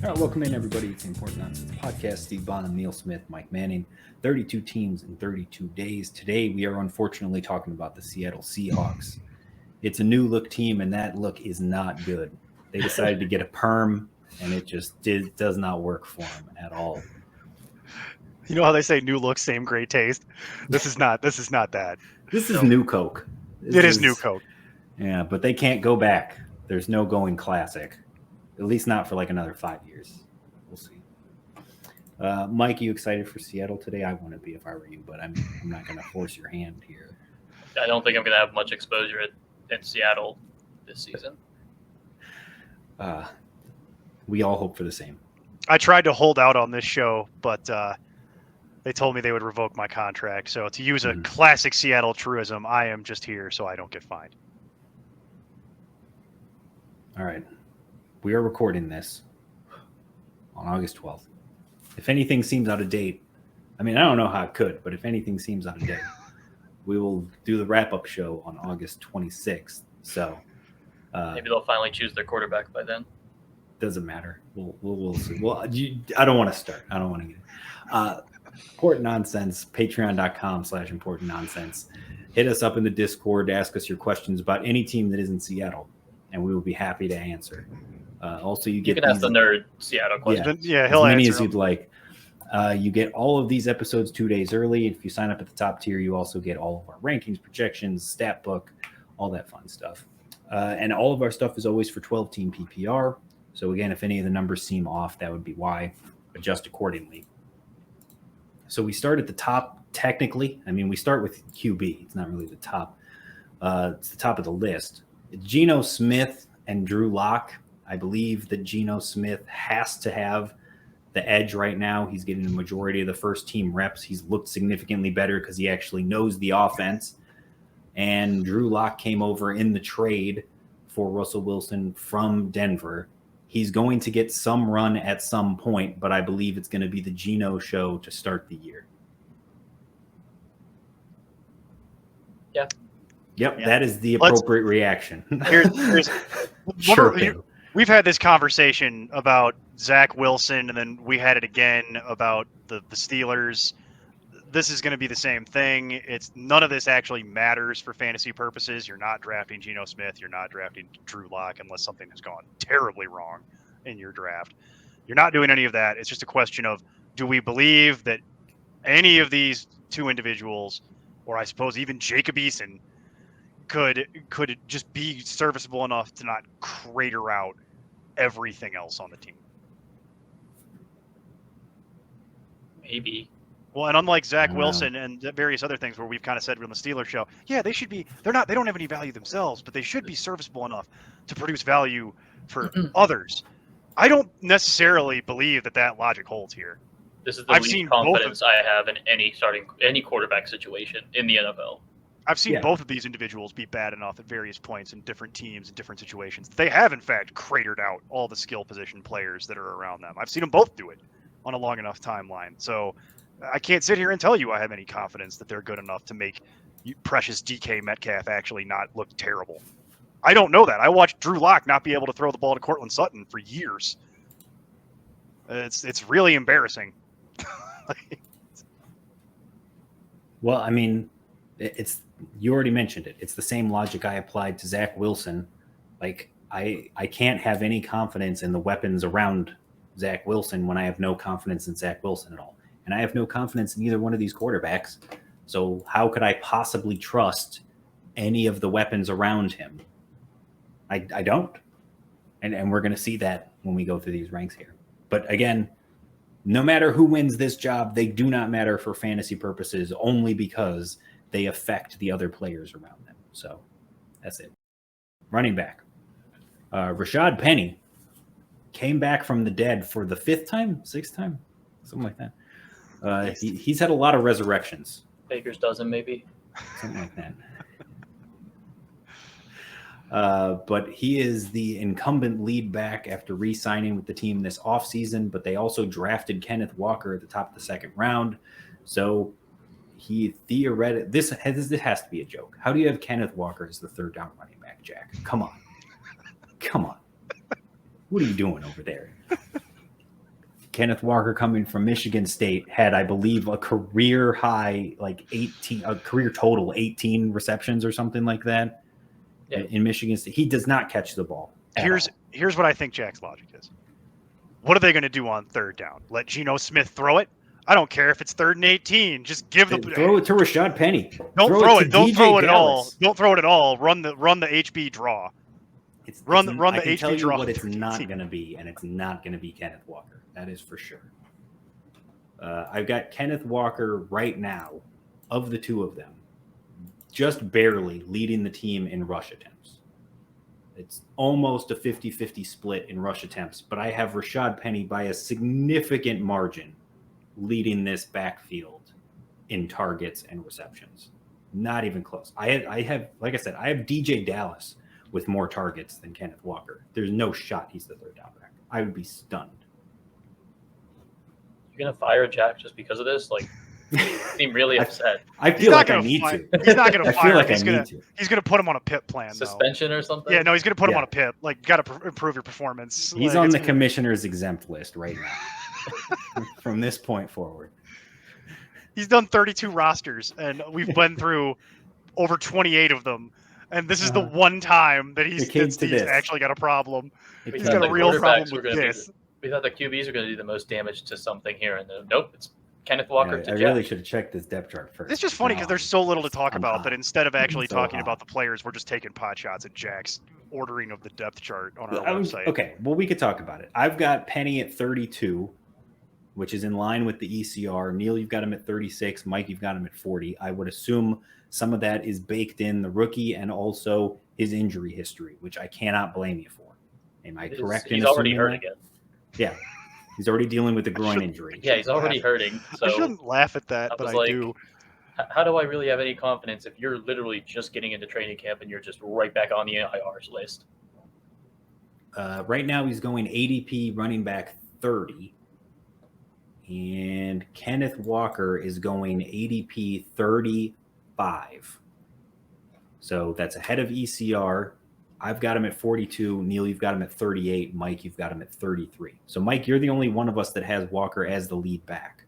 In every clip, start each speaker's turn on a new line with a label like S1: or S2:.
S1: All right, welcome in, everybody. It's the Important Nonsense Podcast. Steve Bonham, Neil Smith, Mike Manning. 32 teams in 32 days. Today, we are unfortunately talking about the Seattle Seahawks. It's a new look team, and that look is not good. They decided to get a perm, and it just does not work for them at all.
S2: You know how they say new look, same great taste? This is not that.
S1: This is new Coke.
S2: It is new Coke.
S1: Yeah, but they can't go back. There's no going classic. At least not for like another 5 years. We'll see. Mike, you excited for Seattle today? I wouldn't be if I were you, but I'm not going to force your hand here.
S3: I don't think I'm going to have much exposure in Seattle this season.
S1: We all hope for the same.
S2: I tried to hold out on this show, but they told me they would revoke my contract. So to use a classic Seattle truism, I am just here so I don't get fined.
S1: All right. We are recording this on August 12th. If anything seems out of date, I mean, I don't know how it could, but if anything seems out of date, we will do the wrap-up show on August 26th. So
S3: maybe they'll finally choose their quarterback by then.
S1: Doesn't matter. We'll see. Well, I don't want to start. I don't want to get Important Nonsense, patreon.com/important nonsense. Hit us up in the Discord. Ask us your questions about any team that is in Seattle, and we will be happy to answer. Also, you
S3: can ask the nerd Seattle questions.
S2: Yeah, he'll
S1: as many
S2: answer
S1: as you'd like. You get all of these episodes 2 days early. If you sign up at the top tier, you also get all of our rankings, projections, stat book, all that fun stuff. And all of our stuff is always for 12-team PPR. So again, if any of the numbers seem off, that would be why. Adjust accordingly. So we start at the top technically. I mean, we start with QB. It's not really the top. It's the top of the list. It's Geno Smith and Drew Lock. I believe that Geno Smith has to have the edge right now. He's getting the majority of the first team reps. He's looked significantly better because he actually knows the offense. And Drew Lock came over in the trade for Russell Wilson from Denver. He's going to get some run at some point, but I believe it's going to be the Geno show to start the year.
S3: Yeah.
S1: Yep, yeah. That is the appropriate reaction.
S2: We've had this conversation about Zach Wilson, and then we had it again about the Steelers. This is going to be the same thing. None of this actually matters for fantasy purposes. You're not drafting Geno Smith. You're not drafting Drew Lock unless something has gone terribly wrong in your draft. You're not doing any of that. It's just a question of, do we believe that any of these two individuals, or I suppose even Jacob Eason, could just be serviceable enough to not crater out everything else on the team?
S3: Maybe.
S2: Well, and unlike Zach Wilson and various other things where we've kind of said on the Steelers show, yeah, they should be. They don't have any value themselves, but they should be serviceable enough to produce value for others. I don't necessarily believe that logic holds here.
S3: This is the least confidence I have in any quarterback situation in the NFL.
S2: I've seen both of these individuals be bad enough at various points in different teams and different situations. They have, in fact, cratered out all the skill position players that are around them. I've seen them both do it on a long enough timeline. So I can't sit here and tell you I have any confidence that they're good enough to make precious DK Metcalf actually not look terrible. I don't know that. I watched Drew Lock not be able to throw the ball to Cortland Sutton for years. It's really embarrassing.
S1: Well, I mean, you already mentioned it. It's the same logic I applied to Zach Wilson. Like, I can't have any confidence in the weapons around Zach Wilson when I have no confidence in Zach Wilson at all. And I have no confidence in either one of these quarterbacks. So how could I possibly trust any of the weapons around him? I don't. And we're going to see that when we go through these ranks here. But again, no matter who wins this job, they do not matter for fantasy purposes only because they affect the other players around them. So that's it. Running back. Rashaad Penny came back from the dead for the sixth time, something like that. He's had a lot of resurrections.
S3: Baker's dozen, maybe.
S1: Something like that. But he is the incumbent lead back after re-signing with the team this offseason, but they also drafted Kenneth Walker at the top of the second round. So he theoretically, this has to be a joke. How do you have Kenneth Walker as the third down running back, Jack? Come on. What are you doing over there? Kenneth Walker coming from Michigan State had, I believe, a career high, like 18, a career total 18 receptions or something like that in Michigan State. He does not catch the ball.
S2: Here's what I think Jack's logic is. What are they going to do on third down? Let Geno Smith throw it? I don't care if it's 3rd and 18. Just give the
S1: throw it to Rashaad Penny.
S2: Don't throw it. Don't throw it at all. Don't throw it at all. Run the HB draw. Run the HB
S1: tell you
S2: draw.
S1: What it's not going to be, and it's not going to be Kenneth Walker. That is for sure. I've got Kenneth Walker right now, of the two of them, just barely leading the team in rush attempts. It's almost a 50-50 split in rush attempts, but I have Rashaad Penny by a significant margin leading this backfield in targets and receptions. Not even close. I have, like I said, I have DJ Dallas with more targets than Kenneth Walker. There's no shot he's the 3rd down back. I would be stunned.
S3: You're going to fire Jack just because of this? Like, you seem really upset.
S1: I feel like I need to.
S2: He's not going to fire him. He's going to put him on a PIP plan.
S3: Suspension or something?
S2: Yeah, no, he's going to put him on a PIP. Like, got to improve your performance.
S1: He's on the commissioner's exempt list right now. From this point forward.
S2: He's done 32 rosters, and we've been through over 28 of them. And this is the one time that he's actually got a problem. He's got a real problem with this.
S3: We thought the QBs were going to do the most damage to something here, and then nope, it's Kenneth Walker to Jack.
S1: I really should have checked this depth chart first.
S2: It's just funny because there's so little to talk about that instead of actually talking about the players, we're just taking pot shots at Jack's ordering of the depth chart on our website.
S1: Okay, well, we could talk about it. I've got Penny at 32, which is in line with the ECR. Neil, you've got him at 36. Mike, you've got him at 40. I would assume some of that is baked in the rookie and also his injury history, which I cannot blame you for. Am I correct in assuming
S3: he's already hurt again?
S1: Yeah. He's already dealing with a groin injury.
S3: Yeah, he's already hurting. So
S2: I shouldn't laugh at that, but I do.
S3: How do I really have any confidence if you're literally just getting into training camp and you're just right back on the IR's list?
S1: Right now he's going ADP running back 30. And Kenneth Walker is going ADP 35. So that's ahead of ECR. I've got him at 42. Neil, you've got him at 38. Mike, you've got him at 33. So, Mike, you're the only one of us that has Walker as the lead back.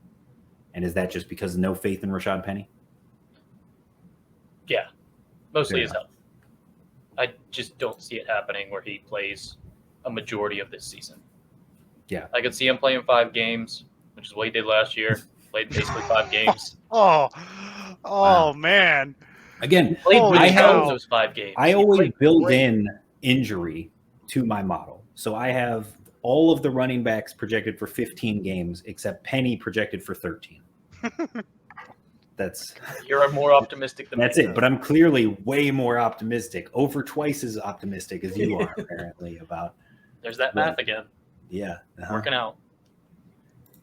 S1: And is that just because of no faith in Rashaad Penny?
S3: Yeah, mostly his health. I just don't see it happening where he plays a majority of this season.
S1: Yeah.
S3: I could see him playing 5 games, which is what he did last year. Played basically 5 games.
S2: Wow. Man.
S3: Again, I have those 5 games.
S1: I always build in injury to my model. So I have all of the running backs projected for 15 games, except Penny projected for 13.
S3: You're more optimistic than
S1: that's it. But I'm clearly way more optimistic, over twice as optimistic as you are apparently about.
S3: There's that math again.
S1: Yeah,
S3: working out.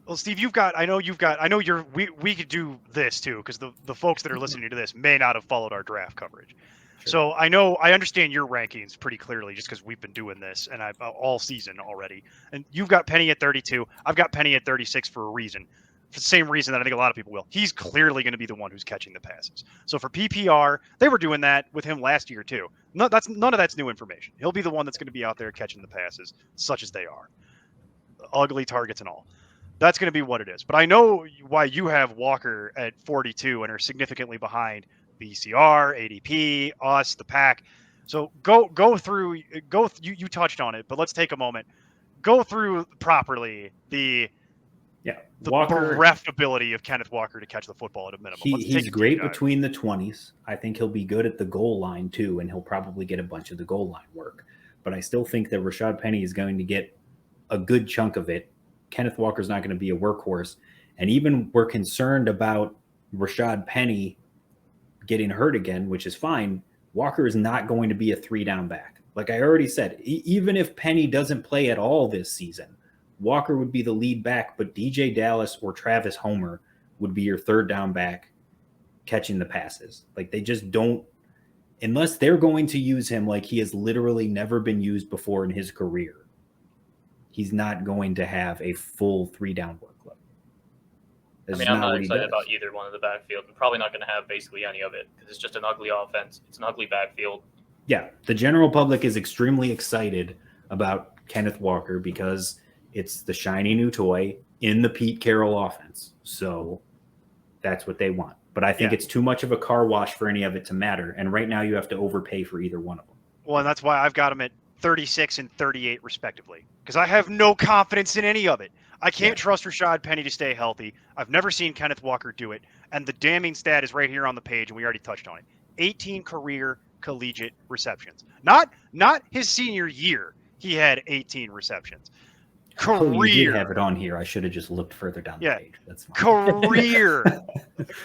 S2: Well, Steve, we could do this too, because the folks that are listening to this may not have followed our draft coverage. Sure. So I understand your rankings pretty clearly just because we've been doing this and I've all season already. And you've got Penny at 32. I've got Penny at 36 for a reason. For the same reason that I think a lot of people will. He's clearly going to be the one who's catching the passes. So for PPR, they were doing that with him last year too. None of that's new information. He'll be the one that's going to be out there catching the passes, such as they are. Ugly targets and all. That's going to be what it is. But I know why you have Walker at 42 and are significantly behind BCR, ADP, us, the pack. So go through. You touched on it, but let's take a moment. Go through properly the bereft ability of Kenneth Walker to catch the football at a minimum.
S1: He's great between the 20s. I think he'll be good at the goal line too, and he'll probably get a bunch of the goal line work. But I still think that Rashaad Penny is going to get a good chunk of it. Kenneth Walker's not going to be a workhorse. And even we're concerned about Rashaad Penny getting hurt again, which is fine. Walker is not going to be a 3-down back. Like I already said, even if Penny doesn't play at all this season, Walker would be the lead back, but DJ Dallas or Travis Homer would be your 3rd-down back catching the passes. Like they just don't, unless they're going to use him like he has literally never been used before in his career. He's not going to have a full 3-down workload.
S3: I'm not excited about either one of the backfield. I'm probably not going to have basically any of it because it's just an ugly offense. It's an ugly backfield.
S1: Yeah, the general public is extremely excited about Kenneth Walker because it's the shiny new toy. in the Pete Carroll offense. So that's what they want. But I think it's too much of a car wash for any of it to matter. And right now you have to overpay for either one of them.
S2: Well, and that's why I've got them at 36 and 38 respectively, because I have no confidence in any of it. I can't trust Rashaad Penny to stay healthy. I've never seen Kenneth Walker do it. And the damning stat is right here on the page, and we already touched on it. 18 career collegiate receptions. Not his senior year. He had 18 receptions. Career.
S1: Oh, you did have it on here. I should have just looked further down the page. That's
S2: fine. Career.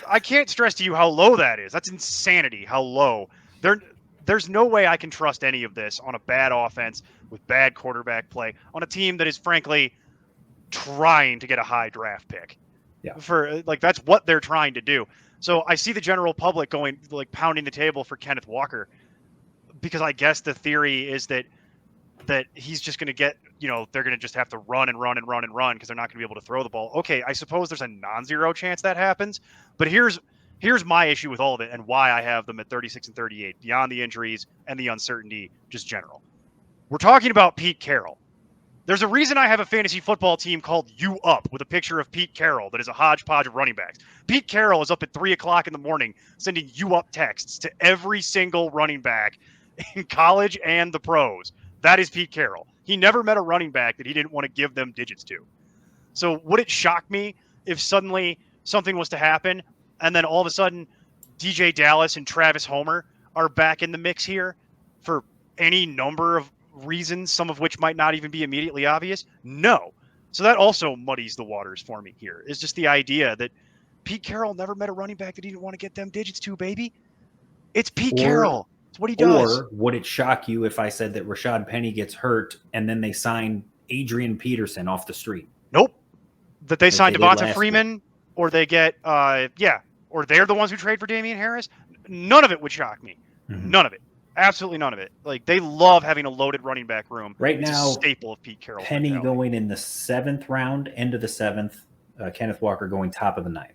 S2: I can't stress to you how low that is. That's insanity, how low. There's no way I can trust any of this on a bad offense with bad quarterback play on a team that is frankly trying to get a high draft pick. For that's what they're trying to do. So I see the general public going pounding the table for Kenneth Walker, because I guess the theory is that he's just going to get, they're going to just have to run and run and run and run because they're not going to be able to throw the ball. Okay, I suppose there's a non-zero chance that happens, but here's my issue with all of it and why I have them at 36 and 38 beyond the injuries and the uncertainty, just general. We're talking about Pete Carroll. There's a reason I have a fantasy football team called You Up with a picture of Pete Carroll that is a hodgepodge of running backs. Pete Carroll is up at 3 o'clock in the morning sending You Up texts to every single running back in college and the pros. That is Pete Carroll. He never met a running back that he didn't want to give them digits to. So would it shock me if suddenly something was to happen and then all of a sudden DJ Dallas and Travis Homer are back in the mix here for any number of reasons, some of which might not even be immediately obvious? No. So that also muddies the waters for me here. It's just the idea that Pete Carroll never met a running back that he didn't want to get them digits to, baby. It's Pete Carroll. It's what he does.
S1: Or would it shock you if I said that Rashaad Penny gets hurt and then they sign Adrian Peterson off the street?
S2: Nope. That they sign Devonta Freeman, or they get, or they're the ones who trade for Damian Harris. None of it would shock me. Mm-hmm. None of it. Absolutely none of it. They love having a loaded running back room.
S1: Right now,
S2: it's a staple of Pete Carroll.
S1: Penny going in the 7th round, end of the 7th. Kenneth Walker going top of the 9th.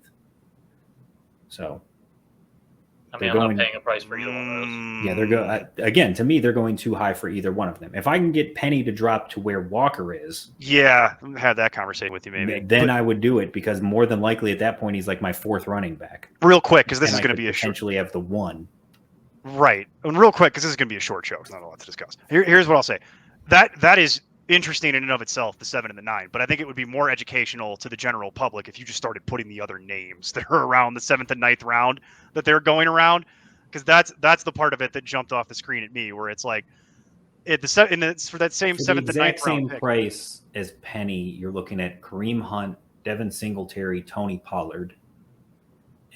S1: So,
S3: I'm not paying a price for either one of those.
S1: Yeah, they're again, to me, they're going too high for either one of them. If I can get Penny to drop to where Walker is,
S2: have that conversation with you maybe.
S1: Then I would do it, because more than likely at that point he's like my 4th running back.
S2: Real quick, because this is going to be
S1: potentially have the 1.
S2: Right. And real quick, because this is going to be a short show. It's not a lot to discuss. Here's what I'll say. That is interesting in and of itself, the 7 and the 9. But I think it would be more educational to the general public if you just started putting the other names that are around the 7th and 9th round that they're going around. Because that's the part of it that jumped off the screen at me, where it's like, for that same 7th and 9th round
S1: same
S2: pick,
S1: price as Penny, you're looking at Kareem Hunt, Devin Singletary, Tony Pollard.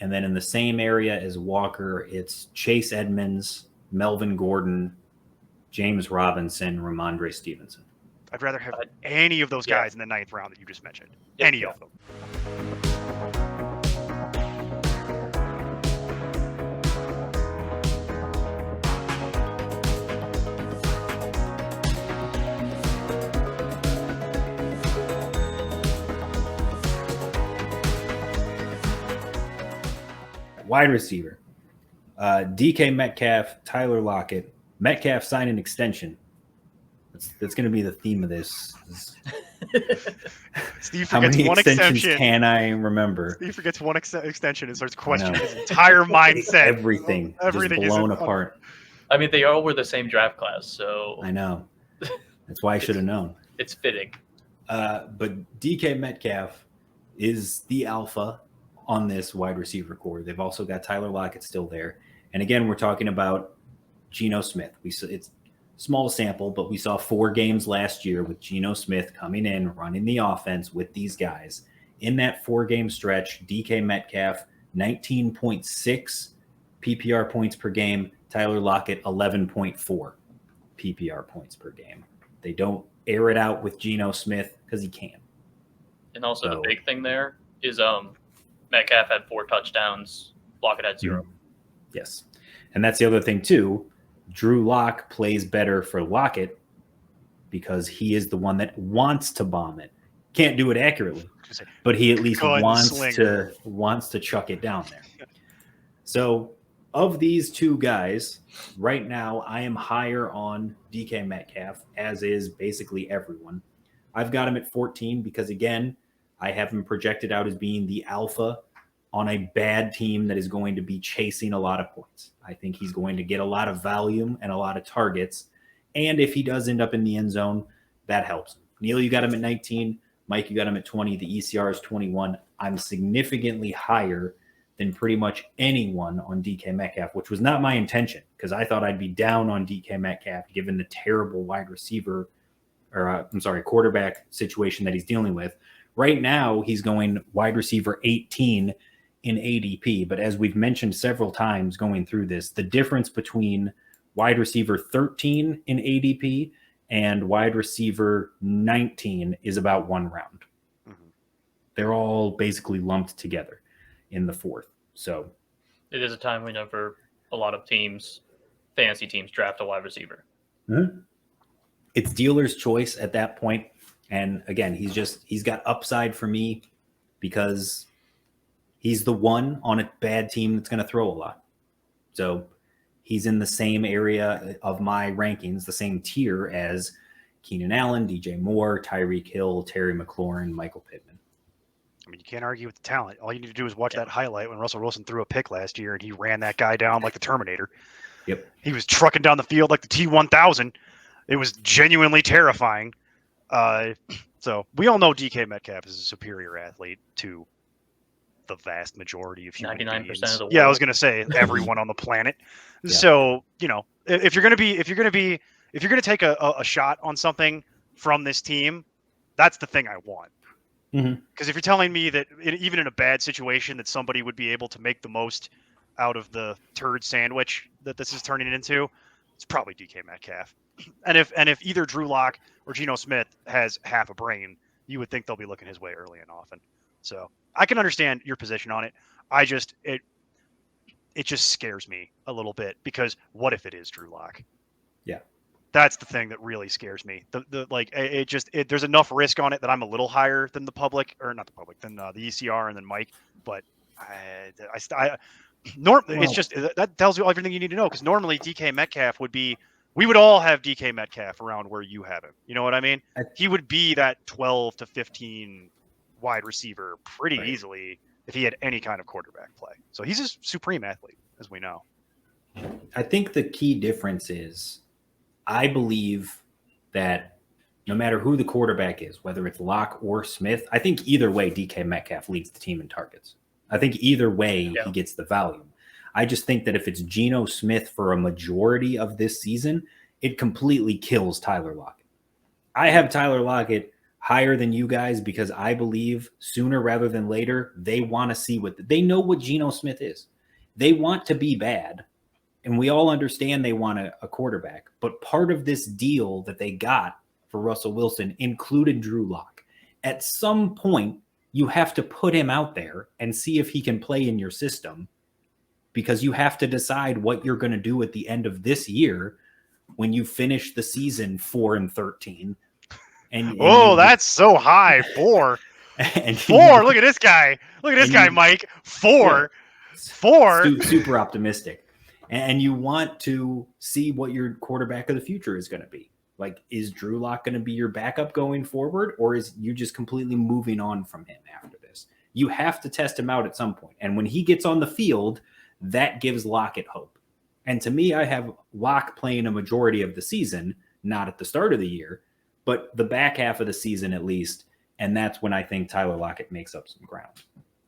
S1: And then in the same area as Walker, it's Chase Edmonds, Melvin Gordon, James Robinson, Ramondre Stevenson.
S2: I'd rather have any of those guys in the 9th round that you just mentioned. Any of them.
S1: Wide receiver, DK Metcalf, Tyler Lockett. Metcalf signed an extension. That's going to be the theme of this.
S2: Steve forgets
S1: How many
S2: one
S1: extensions
S2: extension.
S1: Can I remember?
S2: Steve forgets one extension and starts questioning his entire mindset.
S1: Everything just blown apart.
S3: I mean, they all were the same draft class, so
S1: I know. That's why I should have known.
S3: It's fitting.
S1: But DK Metcalf is the alpha on this wide receiver core. They've also got Tyler Lockett still there. And again, we're talking about Geno Smith. It's small sample, but we saw 4 games last year with Geno Smith coming in, running the offense with these guys. In that 4-game stretch, DK Metcalf, 19.6 PPR points per game. Tyler Lockett, 11.4 PPR points per game. They don't air it out with Geno Smith because he can.
S3: And also the big thing there is Metcalf had 4 touchdowns. Lockett had 0.
S1: Yes. And that's the other thing, too. Drew Lock plays better for Lockett because he is the one that wants to bomb it. Can't do it accurately, but he at least wants to chuck it down there. So of these 2 guys, right now I am higher on DK Metcalf, as is basically everyone. I've got him at 14 because, again, I have him projected out as being the alpha on a bad team that is going to be chasing a lot of points. I think he's going to get a lot of volume and a lot of targets. And if he does end up in the end zone, that helps him. Neil, you got him at 19. Mike, you got him at 20. The ECR is 21. I'm significantly higher than pretty much anyone on DK Metcalf, which was not my intention because I thought I'd be down on DK Metcalf given the terrible wide receiver quarterback situation that he's dealing with. Right now, he's going wide receiver 18 in ADP. But as we've mentioned several times going through this, the difference between wide receiver 13 in ADP and wide receiver 19 is about one round. Mm-hmm. They're all basically lumped together in the fourth. So
S3: it is a time whenever a lot of teams, fantasy teams, draft a wide receiver.
S1: Mm-hmm. It's dealer's choice at that point. And again, he's got upside for me because he's the one on a bad team that's going to throw a lot. So he's in the same area of my rankings, the same tier as Keenan Allen, DJ Moore, Tyreek Hill, Terry McLaurin, Michael Pittman.
S2: I mean, you can't argue with the talent. All you need to do is watch that highlight when Russell Wilson threw a pick last year and he ran that guy down like the Terminator.
S1: Yep. He
S2: was trucking down the field like the T-1000. It was genuinely terrifying. So we all know DK Metcalf is a superior athlete to the vast majority of human
S3: 99%
S2: beings.
S3: of the world.
S2: Yeah, I was going to say everyone on the planet. Yeah. So, if you're going to take a shot on something from this team, that's the thing I want. Because if you're telling me that even in a bad situation that somebody would be able to make the most out of the turd sandwich that this is turning it into, it's probably DK Metcalf. And if either Drew Lock or Geno Smith has half a brain, you would think they'll be looking his way early and often. So I can understand your position on it. It just scares me a little bit because what if it is Drew Lock?
S1: Yeah.
S2: That's the thing that really scares me. There's enough risk on it that I'm a little higher than the public, or not the public, than the ECR and then Mike. But it's just that tells you everything you need to know because normally DK Metcalf we would all have DK Metcalf around where you have him. You know what I mean? He would be that 12 to 15 wide receiver pretty easily if he had any kind of quarterback play. So he's a supreme athlete, as we know.
S1: I think the key difference is I believe that no matter who the quarterback is, whether it's Locke or Smith, I think either way DK Metcalf leads the team in targets. I think either way he gets the volume. I just think that if it's Geno Smith for a majority of this season, it completely kills Tyler Lockett. I have Tyler Lockett higher than you guys because I believe sooner rather than later, they want to see they know what Geno Smith is. They want to be bad. And we all understand they want a quarterback. But part of this deal that they got for Russell Wilson included Drew Lock. At some point, you have to put him out there and see if he can play in your system because you have to decide what you're going to do at the end of this year when you finish the season 4-13. And
S2: that's so high. 4. And 4. Look at this guy. Mike. 4.
S1: Yeah,
S2: 4.
S1: Super optimistic. And you want to see what your quarterback of the future is going to be. Like, is Drew Lock going to be your backup going forward, or is you just completely moving on from him after this? You have to test him out at some point. And when he gets on the field, that gives Lockett hope. And to me, I have Lock playing a majority of the season, not at the start of the year, but the back half of the season at least. And that's when I think Tyler Lockett makes up some ground.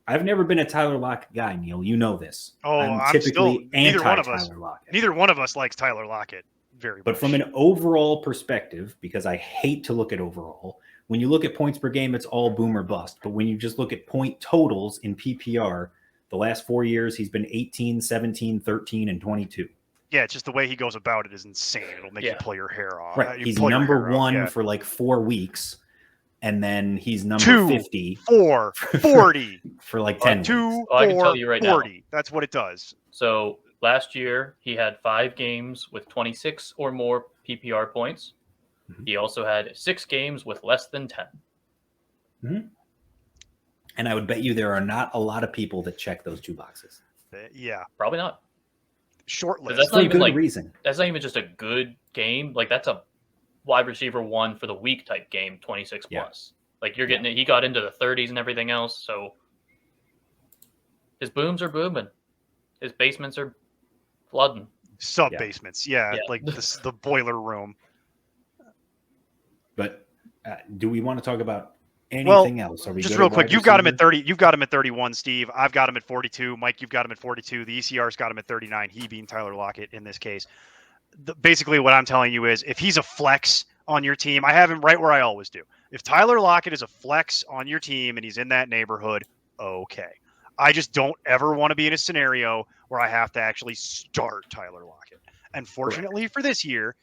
S1: I've never been a Tyler Lockett guy, Neil. You know this.
S2: I'm typically anti-Tyler Lockett. Neither one of us likes Tyler Lockett very much.
S1: But from an overall perspective, because I hate to look at overall, when you look at points per game, it's all boom or bust. But when you just look at point totals in PPR, the last 4 years, he's been 18, 17, 13, and 22.
S2: Yeah, it's just the way he goes about it is insane. It'll make you pull your hair off.
S1: Right. He's number one for like 4 weeks. And then he's number 50.
S2: 4, 40.
S1: For like 10
S2: 2,
S3: I can tell you right
S2: 40.
S3: Now.
S2: That's what it does.
S3: So last year, he had 5 games with 26 or more PPR points. Mm-hmm. He also had 6 games with less than 10.
S1: Mm-hmm. And I would bet you there are not a lot of people that check those 2 boxes.
S2: Yeah.
S3: Probably not.
S2: Short list.
S3: That's not even
S1: good reason.
S3: That's not even just a good game. Like, that's a wide receiver 1 for the week type game, 26 plus. Like you're getting it. He got into the 30s and everything else. So his booms are booming. His basements are flooding.
S2: Sub basements,
S3: Yeah.
S2: like the boiler room.
S1: But do we want to talk about anything else? Are we
S2: just
S1: good
S2: real
S1: at
S2: quick?
S1: wide
S2: You've got him
S1: receiver?
S2: at 30. You've got him at 31, Steve. I've got him at 42. Mike, you've got him at 42. The ECR's got him at 39. He being Tyler Lockett in this case. Basically, what I'm telling you is, if he's a flex on your team, I have him right where I always do. If Tyler Lockett is a flex on your team and he's in that neighborhood, okay. I just don't ever want to be in a scenario where I have to actually start Tyler Lockett. And fortunately for this year,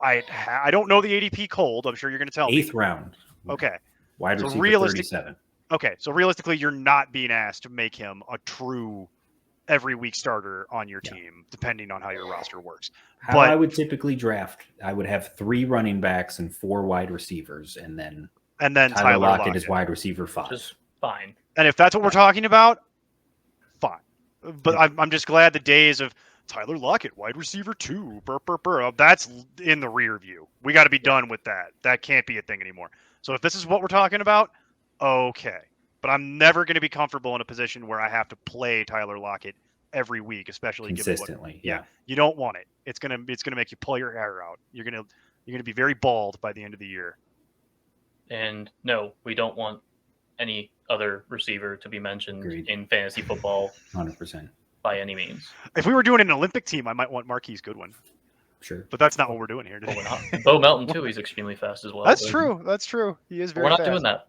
S2: I don't know the ADP cold. I'm sure you're going to tell me.
S1: 8th round.
S2: Okay.
S1: Wide
S2: So
S1: receiver 37.
S2: Okay, so realistically, you're not being asked to make him a true every week starter on your team, depending on how your roster works.
S1: How I would typically draft, I would have 3 running backs and 4 wide receivers, and then Tyler Lockett is wide receiver 5.
S3: Just fine.
S2: And if that's what we're talking about, fine. But I'm just glad the days of Tyler Lockett, wide receiver 2, that's in the rear view. We got to be done with that. That can't be a thing anymore. So if this is what we're talking about, okay. But I'm never going to be comfortable in a position where I have to play Tyler Lockett every week, especially
S1: consistently.
S2: You don't want it. It's gonna make you pull your hair out. You're gonna be very bald by the end of the year.
S3: And no, we don't want any other receiver to be mentioned in fantasy football.
S1: 100%.
S3: By any means.
S2: If we were doing an Olympic team, I might want Marquise Goodwin.
S1: Sure.
S2: But that's not what we're doing here today.
S3: Bo Melton too. He's extremely fast as well.
S2: That's true. That's true. He is very fast.
S3: We're not doing that.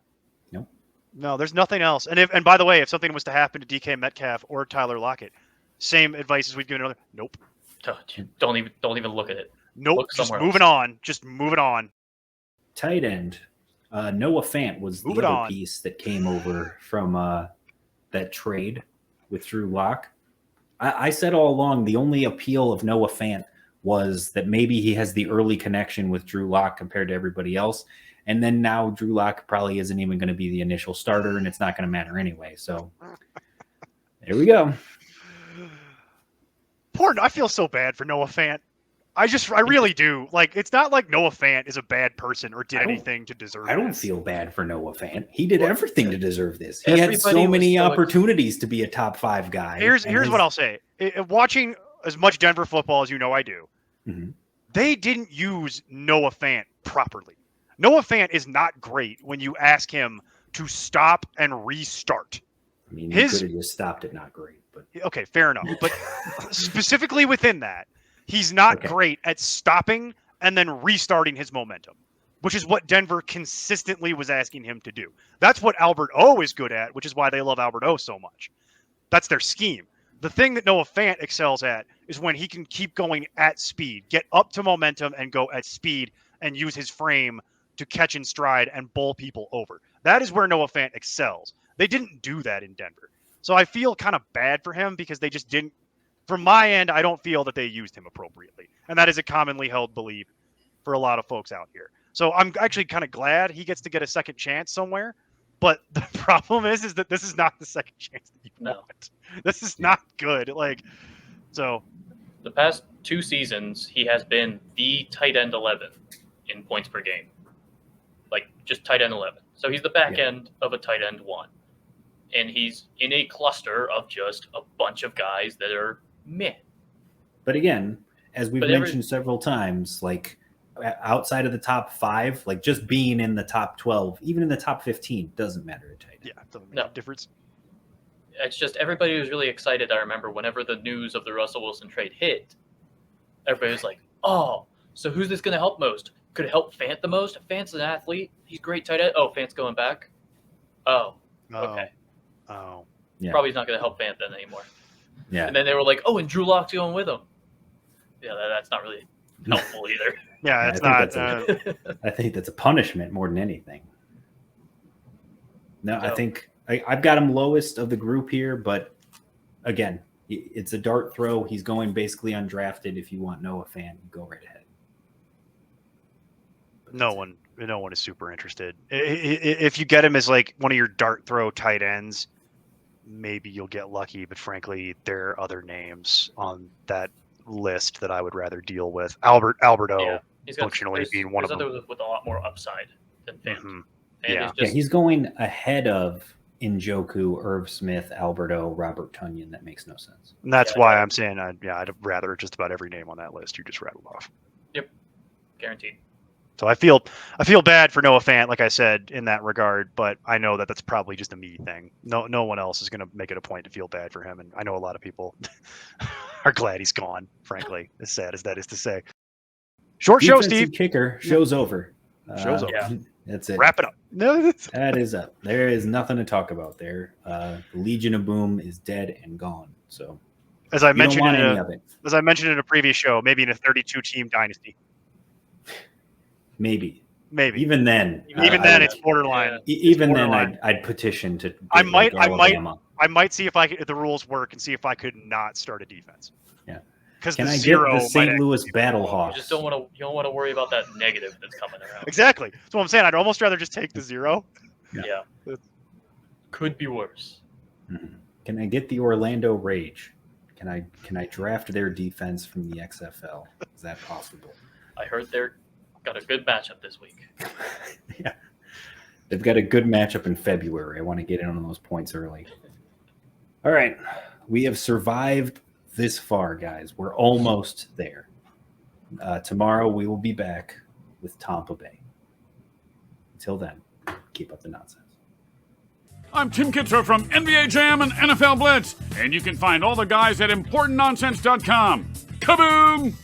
S2: No, there's nothing else. And by the way, if something was to happen to DK Metcalf or Tyler Lockett, same advice as we've given another. Nope.
S3: Don't even look at it.
S2: Nope. Just moving on. Just moving on.
S1: Tight end. Noah Fant was the other piece that came over from that trade with Drew Lock. I said all along the only appeal of Noah Fant was that maybe he has the early connection with Drew Lock compared to everybody else. And then now Drew Lock probably isn't even going to be the initial starter, and it's not going to matter anyway. So there we go.
S2: I feel so bad for Noah Fant. I really do. Like, it's not like Noah Fant is a bad person or did anything to deserve it.
S1: I don't feel bad for Noah Fant. He did everything to deserve this. He had so many opportunities to be a top 5 guy.
S2: Here's what I'll say. Watching as much Denver football as you know I do, they didn't use Noah Fant properly. Noah Fant is not great when you ask him to stop and restart.
S1: I mean, he could have just stopped it, not great. But
S2: okay, fair enough. But specifically within that, he's not great at stopping and then restarting his momentum, which is what Denver consistently was asking him to do. That's what Albert O is good at, which is why they love Albert O so much. That's their scheme. The thing that Noah Fant excels at is when he can keep going at speed, get up to momentum and go at speed and use his frame to catch in stride and bowl people over. That is where Noah Fant excels. They didn't do that in Denver. So I feel kind of bad for him because they just didn't. From my end, I don't feel that they used him appropriately. And that is a commonly held belief for a lot of folks out here. So I'm actually kind of glad he gets to get a second chance somewhere. But the problem is that this is not the second chance that you want. This is not good. So
S3: the past 2 seasons, he has been the tight end 11 in points per game. Like, just tight end 11. So he's the back end of a tight end 1. And he's in a cluster of just a bunch of guys that are meh.
S1: But again, as we've mentioned several times, like outside of the top 5, like just being in the top 12, even in the top 15 doesn't matter at tight end.
S2: Yeah, it doesn't make a difference.
S3: It's just everybody was really excited. I remember whenever the news of the Russell Wilson trade hit, everybody was like, oh, so who's this going to help most? Could it help Fant the most? Fant's an athlete. He's great tight end. Oh, Fant's going back? Oh, okay.
S2: Oh.
S1: Yeah.
S3: Probably not going to help Fant then anymore.
S1: Yeah.
S3: And then they were like, oh, and Drew Lock's going with him. Yeah, that's not really helpful either.
S2: Yeah, it's not.
S1: I think that's a punishment more than anything. No, I think I've got him lowest of the group here, but again, it's a dart throw. He's going basically undrafted. If you want Noah Fant, go right ahead.
S2: No one is super interested. If you get him as like one of your dart throw tight ends, maybe you'll get lucky. But frankly, there are other names on that list that I would rather deal with. Albert O, functionally being one of them.
S3: With a lot more upside than Fant. Fant
S2: Yeah.
S3: is just
S1: he's going ahead of Njoku, Irv Smith, Alberto, Robert Tunyon. That makes no sense.
S2: And that's
S3: Yeah,
S2: why I'm saying, I'd rather just about every name on that list you just rattled off.
S3: guaranteed.
S2: So I feel bad for Noah Fant, like I said, in that regard, but I know that that's probably just a me thing. No one else is going to make it a point to feel bad for him, and I know a lot of people are glad he's gone. Frankly, as sad as that is to say. Short show,
S1: Defensive
S2: Steve.
S1: kicker. Show's over.
S2: Show's over.
S3: Yeah.
S1: That's it.
S2: Wrap it up. No,
S1: That is up. There is nothing to talk about there. The Legion of Boom is dead and gone. So
S2: as I
S1: you don't
S2: mentioned
S1: want
S2: in
S1: any of it.
S2: as I mentioned in a previous show, maybe in a 32-team dynasty.
S1: Maybe.
S2: Maybe.
S1: Even then.
S2: Even then, it's borderline.
S1: Even then,
S2: borderline.
S1: I'd petition to.
S2: I
S1: get,
S2: might-
S1: like,
S2: I might-
S1: Alabama.
S2: I might see if the rules work and see if I could not start a defense.
S1: Yeah.
S2: Because
S1: Can
S2: the
S1: I get
S2: zero
S1: the
S2: might
S1: St. Louis
S3: You
S1: Battlehawks?
S3: just don't want to worry about that negative that's coming around.
S2: exactly. That's what I'm saying. I'd almost rather just take the zero.
S3: Yeah. Could be worse.
S1: Mhm. Can I get the Orlando Rage? Can I draft their defense from the XFL? Is that possible?
S3: I heard they're got a good matchup this week.
S1: Yeah. They've got a good matchup in February. I want to get in on those points early. All right. We have survived this far, guys. We're almost there. Tomorrow we will be back with Tampa Bay. Until then, keep up the nonsense.
S4: I'm Tim Kitzer from NBA Jam and NFL Blitz, and you can find all the guys at ImportantNonsense.com. Kaboom!